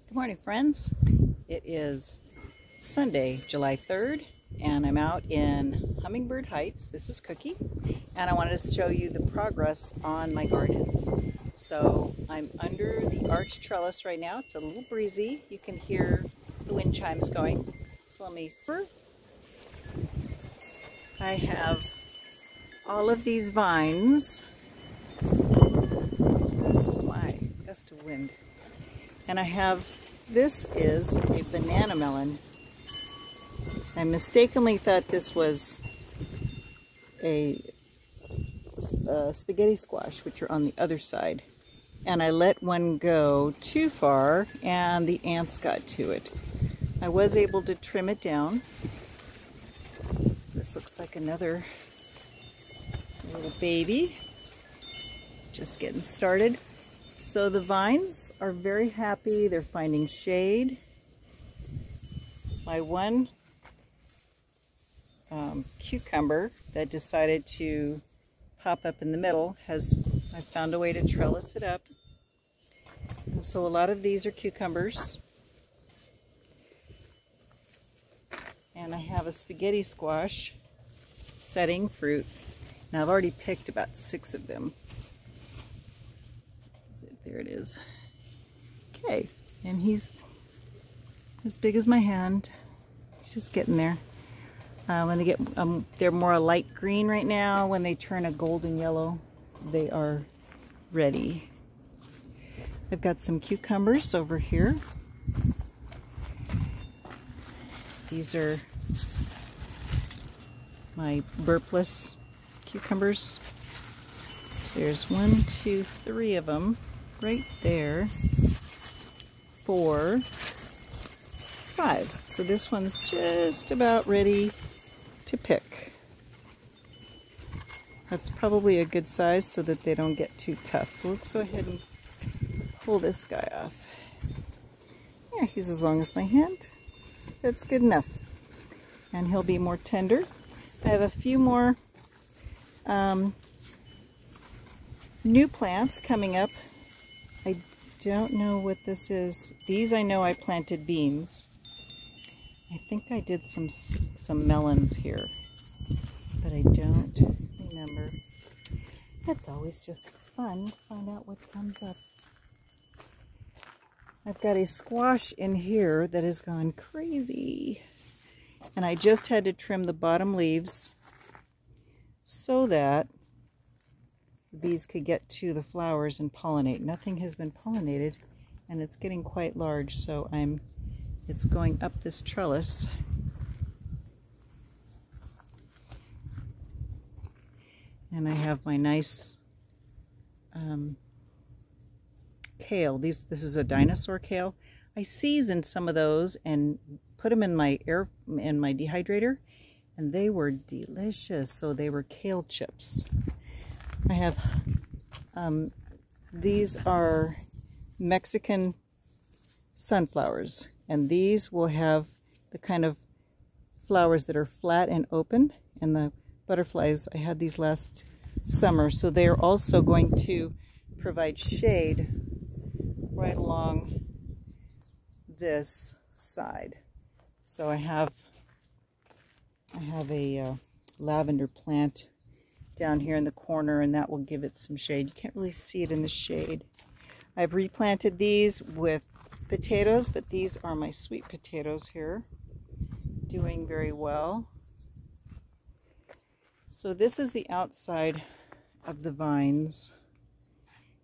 Good morning, friends. It is Sunday, July 3rd, and I'm out in Hummingbird Heights. This is Cookie, and I wanted to show you the progress on my garden. So I'm under the arch trellis right now. It's a little breezy. You can hear the wind chimes going. So let me see. I have all of these vines. Oh my, gust of wind. And I have, this is a banana melon. I mistakenly thought this was a spaghetti squash, which are on the other side. And I let one go too far and the ants got to it. I was able to trim it down. This looks like another little baby. Just getting started. So the vines are very happy. They're finding shade. My one cucumber that decided to pop up in the middle I found a way to trellis it up. And so a lot of these are cucumbers. And I have a spaghetti squash setting fruit. Now I've already picked about 6 of them. There it is. Okay, and he's as big as my hand. He's just getting there. When they get, they're more a light green right now. When they turn a golden yellow, they are ready. I've got some cucumbers over here. These are my burpless cucumbers. There's 1, 2, 3 of them. Right there, 4, 5. So this one's just about ready to pick. That's probably a good size so that they don't get too tough. So let's go ahead and pull this guy off. Yeah, he's as long as my hand. That's good enough. And he'll be more tender. I have a few more new plants coming up. I don't know what this is. These I know I planted beans. I think I did some melons here, but I don't remember. That's always just fun to find out what comes up. I've got a squash in here that has gone crazy, and I just had to trim the bottom leaves so that these could get to the flowers and pollinate. Nothing has been pollinated, and it's getting quite large, so it's going up this trellis. And I have my nice kale. This is a dinosaur kale. I seasoned some of those and put them in my dehydrator, and they were delicious. So they were kale chips. I have, these are Mexican sunflowers, and these will have the kind of flowers that are flat and open, and the butterflies, I had these last summer, so they are also going to provide shade right along this side. So I have a lavender plant down here in the corner, and that will give it some shade. You can't really see it in the shade. I've replanted these with potatoes, but these are my sweet potatoes here, doing very well. So this is the outside of the vines,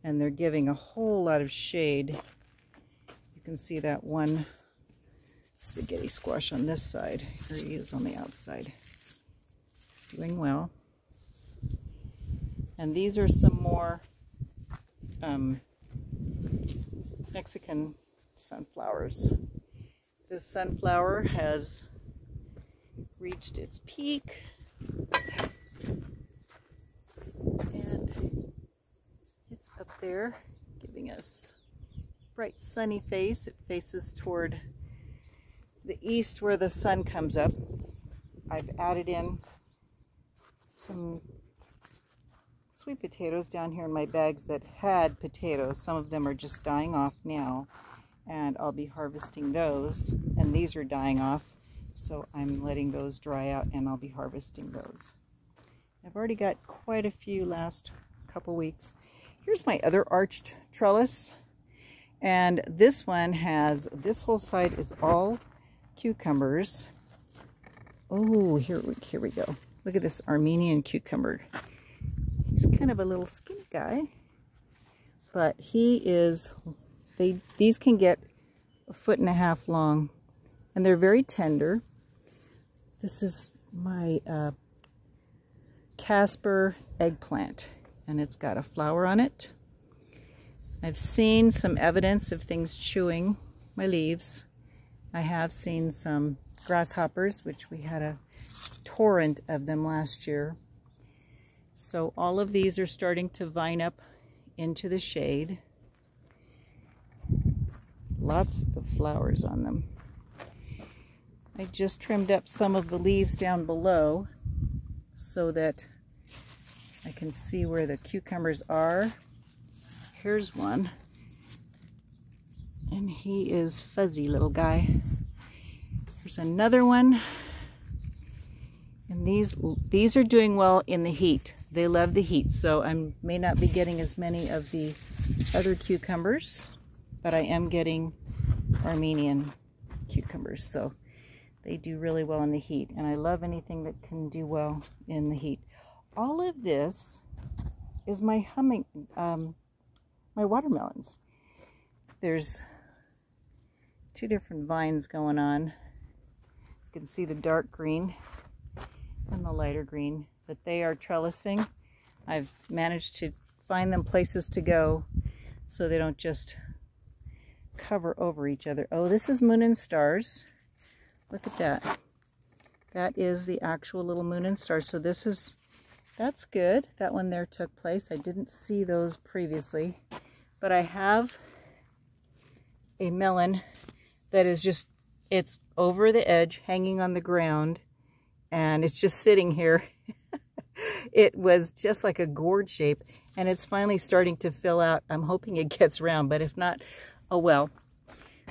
and they're giving a whole lot of shade. You can see that one spaghetti squash on this side. Here he is on the outside, doing well. And these are some more Mexican sunflowers. This sunflower has reached its peak, and it's up there giving us bright sunny face. It faces toward the east where the sun comes up. I've added in some sweet potatoes down here in my bags that had potatoes. Some of them are just dying off now. and I'll be harvesting those. And these are dying off, so I'm letting those dry out and I'll be harvesting those. I've already got quite a few last couple weeks. Here's my other arched trellis, and this one has, this whole side is all cucumbers. Oh, here we go. Look at this Armenian cucumber. He's kind of a little skinny guy, but he is, these can get 1.5 feet long, and they're very tender. This is my Casper eggplant, and it's got a flower on it. I've seen some evidence of things chewing my leaves. I have seen some grasshoppers, which we had a torrent of them last year. So all of these are starting to vine up into the shade. Lots of flowers on them. I just trimmed up some of the leaves down below so that I can see where the cucumbers are. Here's one, and he is fuzzy little guy. Here's another one, and these are doing well in the heat. They love the heat, so I may not be getting as many of the other cucumbers, but I am getting Armenian cucumbers, so they do really well in the heat, and I love anything that can do well in the heat. All of this is my my watermelons. There's 2 different vines going on. You can see the dark green and the lighter green, but they are trellising. I've managed to find them places to go so they don't just cover over each other. Oh, this is Moon and Stars. Look at that. That is the actual little Moon and Stars. So this is, that's good. That one there took place. I didn't see those previously, but I have a melon that is just, it's over the edge, hanging on the ground, and it's just sitting here. It was just like a gourd shape, and it's finally starting to fill out. I'm hoping it gets round, but if not, oh well.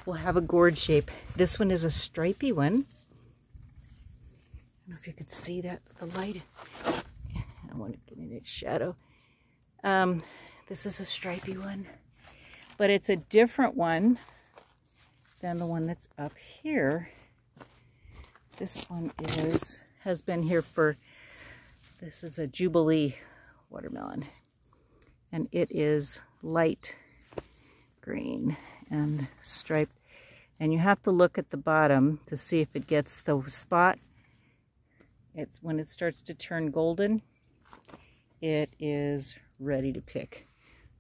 We'll have a gourd shape. This one is a stripy one. I don't know if you could see that with the light. I don't want to get in its shadow. This is a stripy one, but it's a different one than the one that's up here. This one has been here for, this is a Jubilee watermelon, and it is light green and striped, and you have to look at the bottom to see if it gets the spot. It's when it starts to turn golden, it is ready to pick.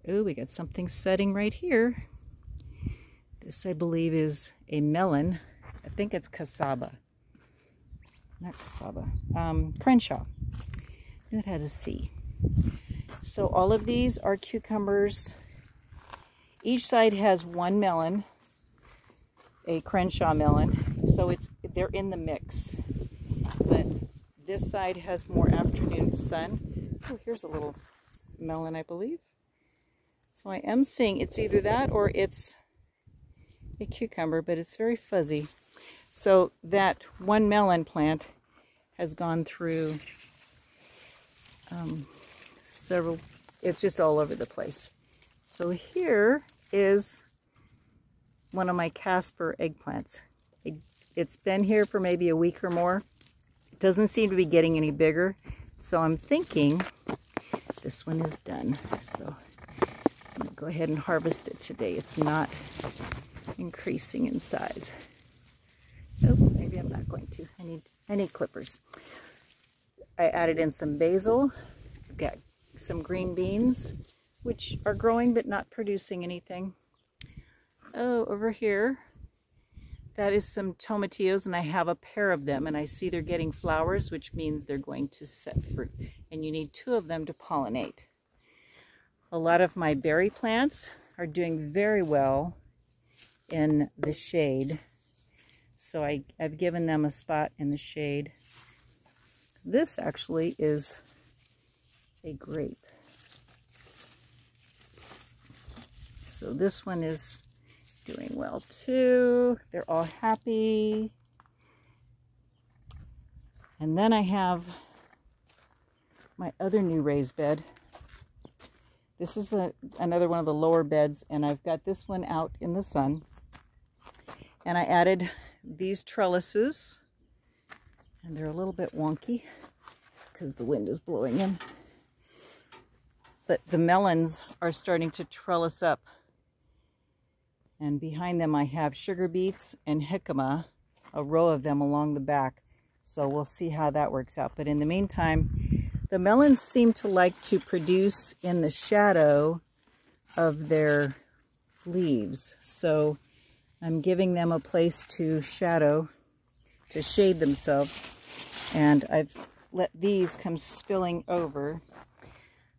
Oh, we got something setting right here. This, I believe, is a melon. I think it's cassava. Not cassava. Crenshaw. I knew it had a C. So all of these are cucumbers. Each side has one melon, a Crenshaw melon. So they're in the mix. But this side has more afternoon sun. Oh, here's a little melon, I believe. So I am seeing it's either that or it's a cucumber, but it's very fuzzy. So that one melon plant has gone through several, it's just all over the place. So here is one of my Casper eggplants. It's been here for maybe a week or more. It doesn't seem to be getting any bigger, so I'm thinking this one is done. So I'm going to go ahead and harvest it today. It's not increasing in size. Oh, maybe I'm not going to. I need clippers. I added in some basil. I've got some green beans, which are growing but not producing anything. Oh, over here, that is some tomatillos, and I have a pair of them, and I see they're getting flowers, which means they're going to set fruit, and you need 2 of them to pollinate. A lot of my berry plants are doing very well in the shade, so I've given them a spot in the shade. This actually is a grape. So this one is doing well too. They're all happy. And then I have my other new raised bed. This is another one of the lower beds, and I've got this one out in the sun. And I added these trellises, and they're a little bit wonky because the wind is blowing in. But the melons are starting to trellis up. And behind them I have sugar beets and jicama, a row of them along the back. So we'll see how that works out. But in the meantime, the melons seem to like to produce in the shadow of their leaves. So I'm giving them a place to shade themselves. And I've let these come spilling over.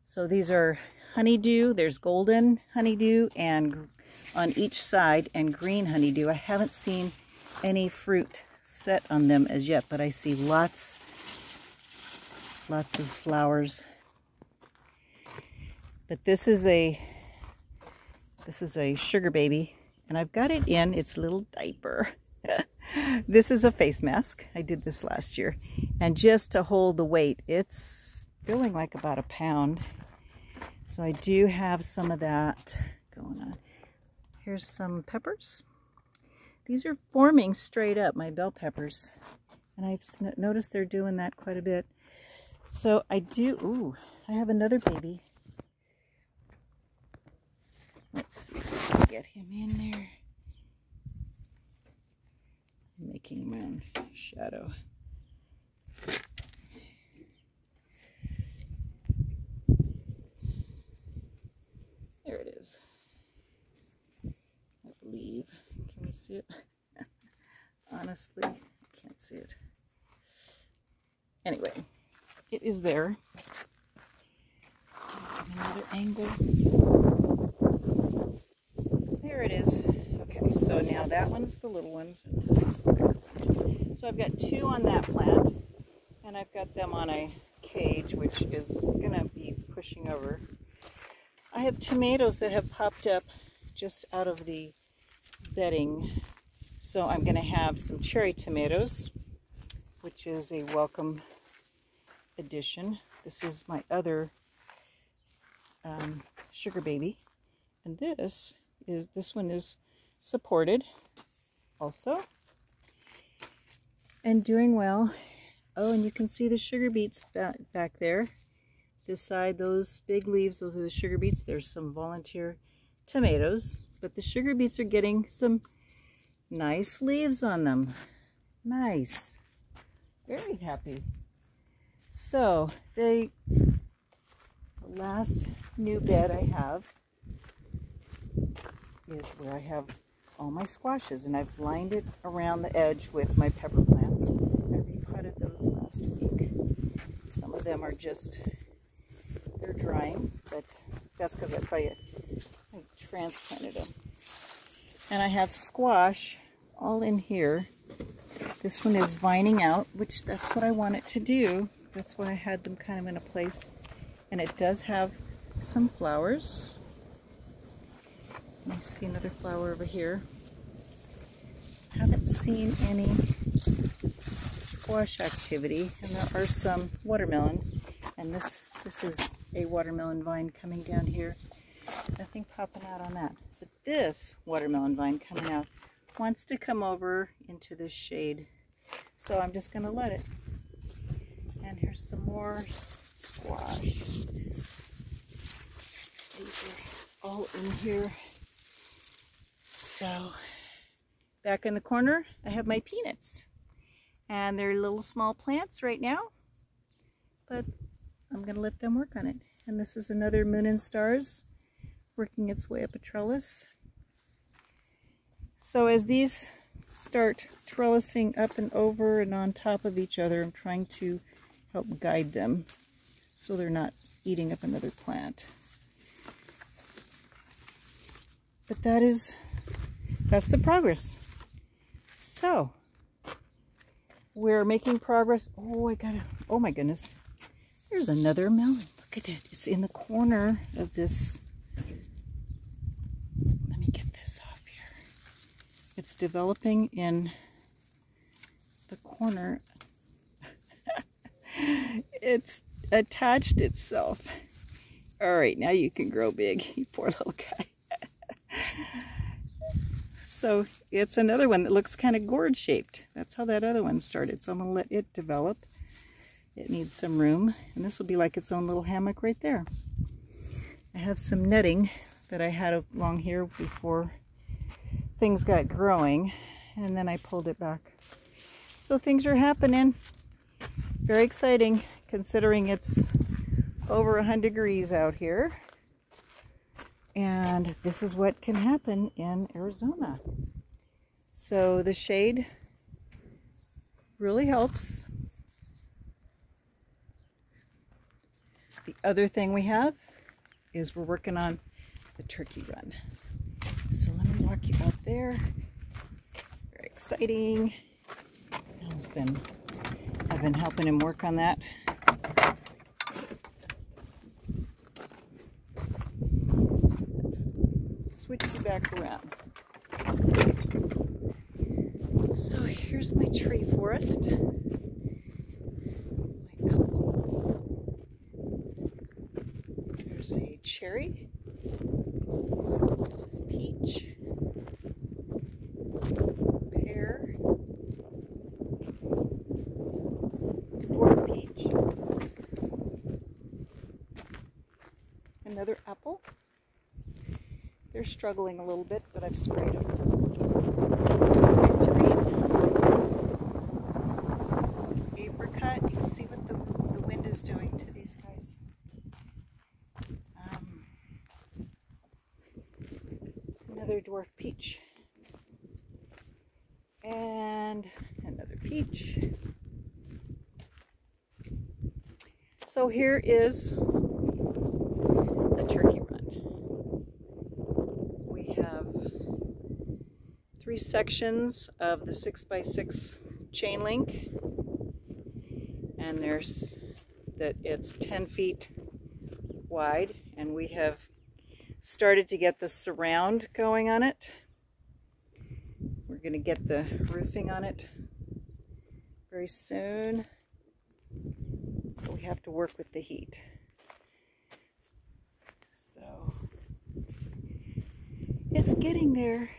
So these are honeydew. There's golden honeydew and on each side, and green honeydew. I haven't seen any fruit set on them as yet, but I see lots of flowers. But this is a sugar baby, and I've got it in its little diaper. This is a face mask. I did this last year, and just to hold the weight, it's feeling like about a pound. So I do have some of that going on. Here's some peppers. These are forming straight up, my bell peppers, and I've noticed they're doing that quite a bit. So I have another baby. Let's see if I can get him in there. I'm making my own shadow. There it is. I believe. Can we see it? Honestly, I can't see it. Anyway, it is there. Another angle. There it is. Okay, so now that one's the little ones, and this is the bigger one. So I've got two on that plant, and I've got them on a cage, which is going to be pushing over. I have tomatoes that have popped up just out of the bedding. So I'm going to have some cherry tomatoes, which is a welcome addition. This is my other sugar baby, and this one is supported also and doing well. Oh, and you can see the sugar beets back there. This side, those big leaves, those are the sugar beets. There's some volunteer tomatoes, but the sugar beets are getting some nice leaves on them. Nice. Very happy. So the last new bed I have is where I have all my squashes, and I've lined it around the edge with my pepper plants. I repotted those last week. Some of them are just, they're drying, but that's because I transplanted them. And I have squash all in here. This one is vining out, which that's what I want it to do. That's why I had them kind of in a place. And it does have some flowers. Let me see another flower over here. I haven't seen any squash activity, and there are some watermelon. And this is a watermelon vine coming down here. Nothing popping out on that. But this watermelon vine coming out wants to come over into this shade. So I'm just going to let it. And here's some more squash. These are all in here. So back in the corner, I have my peanuts. And they're little small plants right now, but I'm going to let them work on it. And this is another Moon and Stars working its way up a trellis. So as these start trellising up and over and on top of each other, I'm trying to help guide them so they're not eating up another plant. But that's the progress. So we're making progress. Oh my goodness. There's another melon. Look at it. It's in the corner of this. Let me get this off here. It's developing in the corner. It's attached itself. All right, now you can grow big, you poor little guy. So it's another one that looks kind of gourd shaped. That's how that other one started. So I'm going to let it develop. It needs some room, and this will be like its own little hammock right there. I have some netting that I had along here before things got growing, and then I pulled it back. So things are happening. Very exciting considering it's over 100 degrees out here. And this is what can happen in Arizona. So the shade really helps. The other thing we have is we're working on the turkey run. So let me walk you out there. Very exciting. I've been helping him work on that. Let's switch you back around. So here's my tree forest. My apple. There's a cherry. This is peach. Pear. Or peach. Another apple. They're struggling a little bit, but I've sprayed them. Nectarine. Apricot. You can see what the wind is doing to these guys. Another dwarf peach. And another peach. So here is the turkey run. We have 3 sections of the 6x6 chain link, and it's 10 feet wide, and we have started to get the surround going on it. We're going to get the roofing on it very soon. But we have to work with the heat. So it's getting there.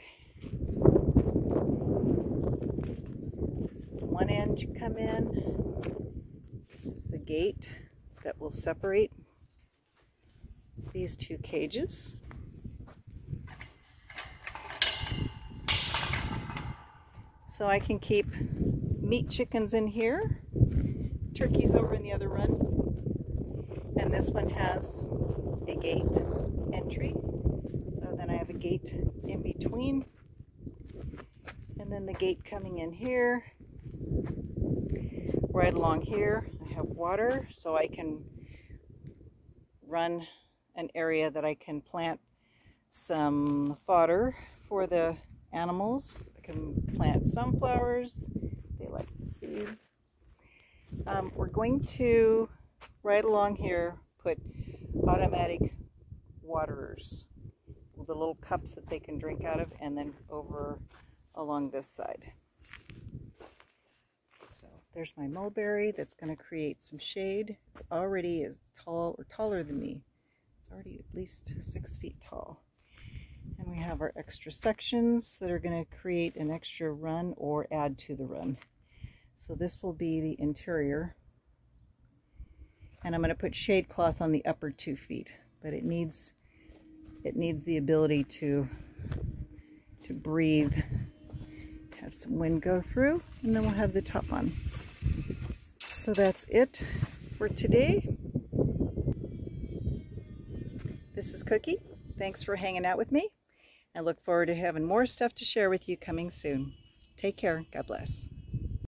This is one end you come in. This is the gate that will separate these 2 cages. So I can keep meat chickens in here, turkeys over in the other run, and this one has a gate entry. So then I have a gate in between, and then the gate coming in here. Right along here I have water, so I can run an area that I can plant some fodder for the animals. I can plant sunflowers. They like the seeds. We're going to, right along here, put automatic waterers, the little cups that they can drink out of, and then over along this side. So there's my mulberry that's going to create some shade. It's already as tall or taller than me. It's already at least 6 feet tall. And we have our extra sections that are going to create an extra run or add to the run. So this will be the interior. And I'm going to put shade cloth on the upper 2 feet, but it needs the ability to breathe, have some wind go through, and then we'll have the top on. So that's it for today. This is Cookie. Thanks for hanging out with me. I look forward to having more stuff to share with you coming soon. Take care. God bless.